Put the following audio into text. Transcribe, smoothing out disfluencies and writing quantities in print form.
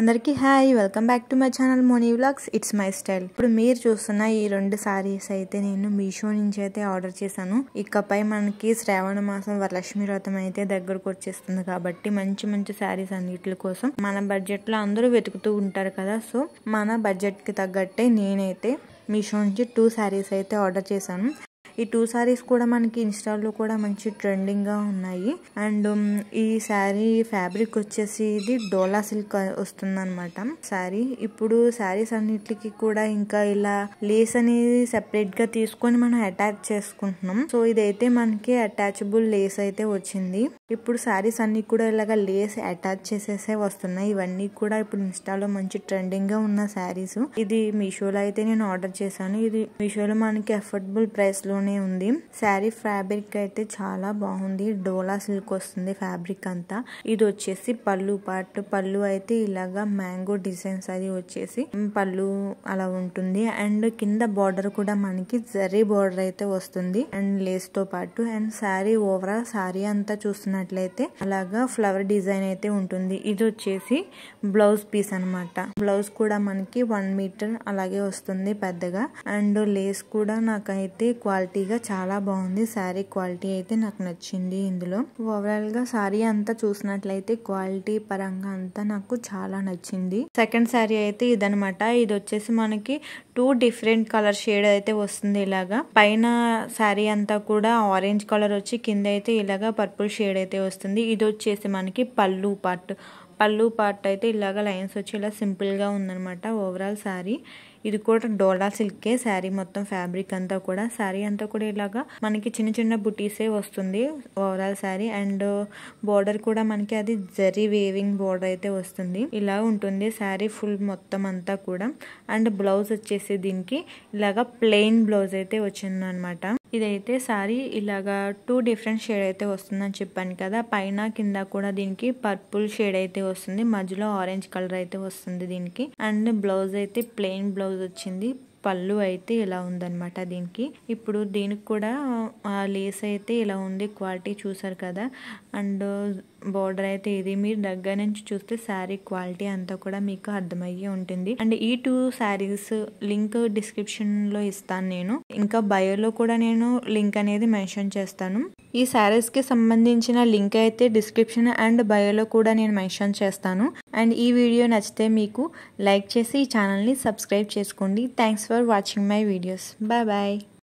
అందరికీ hi, welcome back to my channel Moni vlogs. It's my style. ఇప్పుడు మీరు చూస్తున్న ఈ 2 సారీస్ అయితే నేను మీషో నుంచి అయితే ఆర్డర్ చేశాను. ఇకపై మనకి శ్రావణ మాసం వరలక్ష్మి వ్రతం అయితే దగ్గరకు వచ్చేస్తుంది కాబట్టి మంచి మంచి సారీస్ అన్నిటి కోసం మన బడ్జెట్ లో అందరూ వెతుకుతూ ఉంటారు కదా. సో మన బడ్జెట్ కి తగ్గట్టే నేనైతే మీషో నుంచి 2 సారీస్ అయితే ఆర్డర్ చేశాను. ఈ 2 సారీస్ కూడా మనకి ఇన్స్టాల్లో కూడా మంచి ట్రెండింగ్ గా ఉన్నాయి. అండ్ ఈ శారీ ఫ్యాబ్రిక్ వచ్చేసి ఇది డోలా సిల్క్ వస్తుంది అనమాట శారీ. ఇప్పుడు శారీస్ అన్నిటికి కూడా ఇంకా ఇలా లేస్ అనేది సెపరేట్ గా తీసుకొని మనం అటాచ్ చేసుకుంటున్నాం. సో ఇదైతే మనకి అటాచబుల్ లేస్ అయితే వచ్చింది. ఇప్పుడు శారీస్ అన్ని కూడా ఇలాగా లేస్ అటాచ్ చేసేసే వస్తున్నాయి. ఇవన్నీ కూడా ఇప్పుడు ఇన్స్టాలో మంచి ట్రెండింగ్ గా ఉన్న శారీస్. ఇది మీషోలో అయితే నేను ఆర్డర్ చేశాను. ఇది మీషోలో మనకి అఫోర్డబుల్ ప్రైస్ లో ఉంది. శారీ ఫ్యాబ్రిక్ అయితే చాలా బాగుంది. డోలా సిల్క్ వస్తుంది ఫ్యాబ్రిక్ అంతా. ఇది వచ్చేసి పళ్ళు పార్ట్. పళ్ళు అయితే ఇలాగా మ్యాంగో డిజైన్స్ అది వచ్చేసి పళ్ళు అలా ఉంటుంది. అండ్ కింద బార్డర్ కూడా మనకి జరీ బార్డర్ అయితే వస్తుంది అండ్ లేస్ తో పాటు. అండ్ శారీ ఓవరాల్ శారీ అంతా చూస్తున్నట్లయితే అలాగా ఫ్లవర్ డిజైన్ అయితే ఉంటుంది. ఇది వచ్చేసి బ్లౌజ్ పీస్ అనమాట. బ్లౌజ్ కూడా మనకి 1 మీటర్ అలాగే వస్తుంది పెద్దగా. అండ్ లేస్ కూడా నాకైతే క్వాలిటీగా చాలా బాగుంది. శారీ క్వాలిటీ అయితే నాకు నచ్చింది. ఇందులో ఓవరాల్ గా శారీ అంతా చూసినట్లయితే క్వాలిటీ పరంగా అంతా నాకు చాలా నచ్చింది. సెకండ్ శారీ అయితే ఇదనమాట. ఇది వచ్చేసి మనకి 2 డిఫరెంట్ కలర్ షేడ్ అయితే వస్తుంది. ఇలాగా పైన శారీ అంతా కూడా ఆరెంజ్ కలర్ వచ్చి కింద అయితే ఇలాగా పర్పుల్ షేడ్ అయితే వస్తుంది. ఇది వచ్చేసి మనకి పళ్ళు పార్ట్ అయితే ఇలాగా లైన్స్ వచ్చి ఇలా సింపుల్ గా ఉందనమాట ఓవరాల్ శారీ. ఇది కూడా డోలా సిల్కే శారీ మొత్తం ఫ్యాబ్రిక్ అంతా కూడా. శారీ అంతా కూడా ఇలాగా మనకి చిన్న చిన్న బుటీసే వస్తుంది ఓవరాల్ శారీ. అండ్ బోర్డర్ కూడా మనకి అది జరీ వేవింగ్ బోర్డర్ అయితే వస్తుంది. ఇలా ఉంటుంది శారీ ఫుల్ మొత్తం అంతా కూడా. అండ్ బ్లౌజ్ వచ్చేసి దీనికి ఇలాగా ప్లెయిన్ బ్లౌజ్ అయితే వచ్చింది అనమాట. ఇదైతే శారీ ఇలాగా 2 డిఫరెంట్ షేడ్ అయితే వస్తుందని చెప్పాను కదా. పైన కింద కూడా దీనికి పర్పుల్ షేడ్ అయితే వస్తుంది. మధ్యలో ఆరెంజ్ కలర్ అయితే వస్తుంది దీనికి. అండ్ బ్లౌజ్ అయితే ప్లెయిన్ బ్లౌజ్ వచ్చింది. పళ్ళు అయితే ఇలా ఉందన్నమాట దీనికి. ఇప్పుడు దీనికి కూడా లేస్ అయితే ఇలా ఉంది. క్వాలిటీ చూసారు కదా. అండ్ బోర్డర్ అయితే ఇది. మీరు దగ్గర నుంచి చూస్తే శారీ క్వాలిటీ అంతా కూడా మీకు అర్థమయ్యే ఉంటుంది. అండ్ ఈ 2 శారీస్ లింక్ డిస్క్రిప్షన్ లో ఇస్తాను నేను. ఇంకా బయోలో కూడా నేను లింక్ అనేది మెన్షన్ చేస్తాను. ఈ శారీస్ కి సంబంధించిన లింక్ అయితే డిస్క్రిప్షన్ అండ్ బయోలో కూడా నేను మెన్షన్ చేస్తాను. అండ్ ఈ వీడియో నచ్చితే మీకు లైక్ చేసి ఈ ఛానల్ ని సబ్స్క్రైబ్ చేసుకోండి. Thanks for watching my videos. Bye bye.